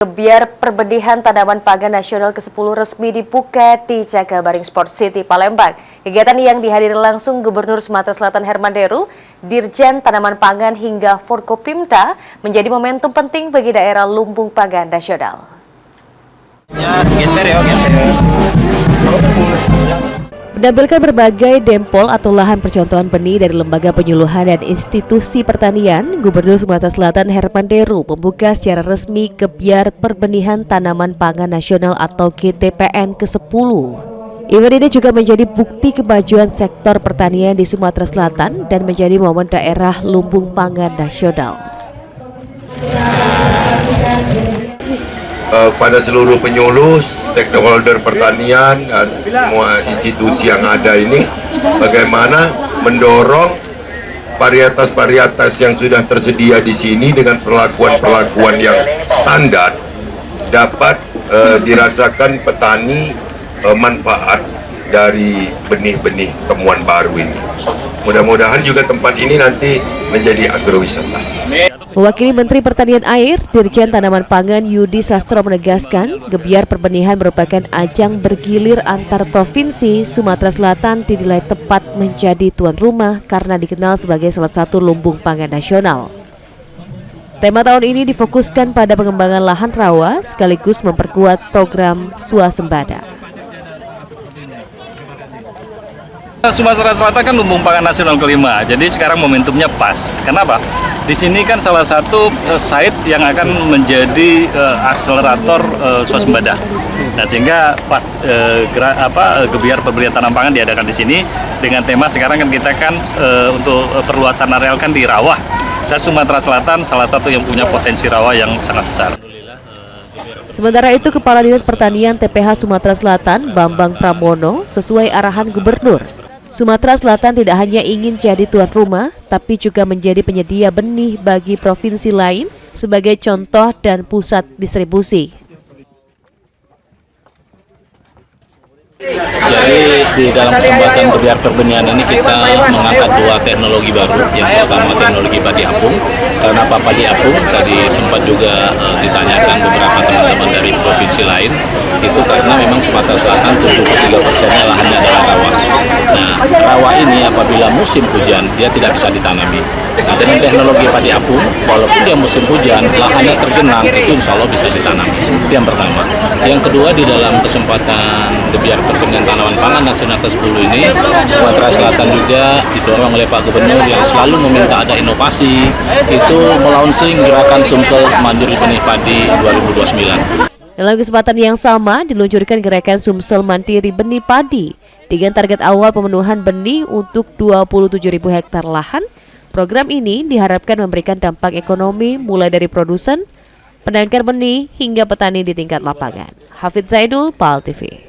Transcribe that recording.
Gebiar perbedihan tanaman pangan nasional ke-10 resmi dibuka di Jakabaring Sport City, Palembang. Kegiatan yang dihadiri langsung Gubernur Sumatera Selatan Herman Deru, Dirjen Tanaman Pangan hingga Forkopimda menjadi momentum penting bagi daerah lumbung pangan nasional. Menampilkan berbagai dempol atau lahan percontohan benih dari lembaga penyuluhan dan institusi pertanian, Gubernur Sumatera Selatan Herman Deru membuka secara resmi Gebiar Perbenihan Tanaman Pangan Nasional atau GTPN ke-10. Event ini juga menjadi bukti kemajuan sektor pertanian di Sumatera Selatan dan menjadi momen daerah lumbung pangan nasional. Pada seluruh penyuluh, stakeholder pertanian dan semua institusi yang ada ini, bagaimana mendorong varietas-varietas yang sudah tersedia di sini dengan perlakuan-perlakuan yang standar dapat dirasakan petani manfaat dari benih-benih temuan baru ini. Mudah-mudahan juga tempat ini nanti menjadi agrowisata. Mewakili Menteri Pertanian Air, Dirjen Tanaman Pangan Yudi Sastro menegaskan, Gebiar Perbenihan merupakan ajang bergilir antar provinsi. Sumatera Selatan dinilai tepat menjadi tuan rumah karena dikenal sebagai salah satu lumbung pangan nasional. Tema tahun ini difokuskan pada pengembangan lahan rawa sekaligus memperkuat program swasembada. Sumatera Selatan kan lumbung pangan nasional kelima, jadi sekarang momentumnya pas. Kenapa? Di sini kan salah satu site yang akan menjadi akselerator swasembada. Nah, sehingga pas Gebiar Perbenihan Tanaman Pangan diadakan di sini dengan tema sekarang kan kita kan untuk perluasan areal kan di rawa. Dan Sumatera Selatan salah satu yang punya potensi rawa yang sangat besar. Sementara itu, Kepala Dinas Pertanian TPH Sumatera Selatan, Bambang Pramono, sesuai arahan Gubernur, Sumatera Selatan tidak hanya ingin jadi tuan rumah, tapi juga menjadi penyedia benih bagi provinsi lain sebagai contoh dan pusat distribusi. Jadi di dalam kesempatan Gebiar Perbenihan ini kita mengangkat dua teknologi baru. Yang pertama teknologi padi apung. Karena padi apung tadi sempat juga ditanyakan beberapa teman-teman dari provinsi lain. Itu karena memang Sumatera Selatan 73%-nya lahannya adalah rawa. Nah, rawa ini apabila musim hujan dia tidak bisa ditanami. Nah, dengan teknologi padi apung, walaupun dia musim hujan, lahannya tergenang, itu insya Allah bisa ditanami. Itu yang pertama. Yang kedua, di dalam kesempatan Gebiar Perbenihan Tanaman Pangan Nasional ke-10 ini, Sumatera Selatan juga didorong oleh Pak Gubernur yang selalu meminta ada inovasi, itu melaunching gerakan Sumsel Mandiri Benih Padi 2029. Dalam kesempatan yang sama, diluncurkan gerakan Sumsel Mandiri Benih Padi dengan target awal pemenuhan benih untuk 27.000 hektar lahan. Program ini diharapkan memberikan dampak ekonomi mulai dari produsen, penangkar benih hingga petani di tingkat lapangan. Hafidz Zaidul, PAL TV.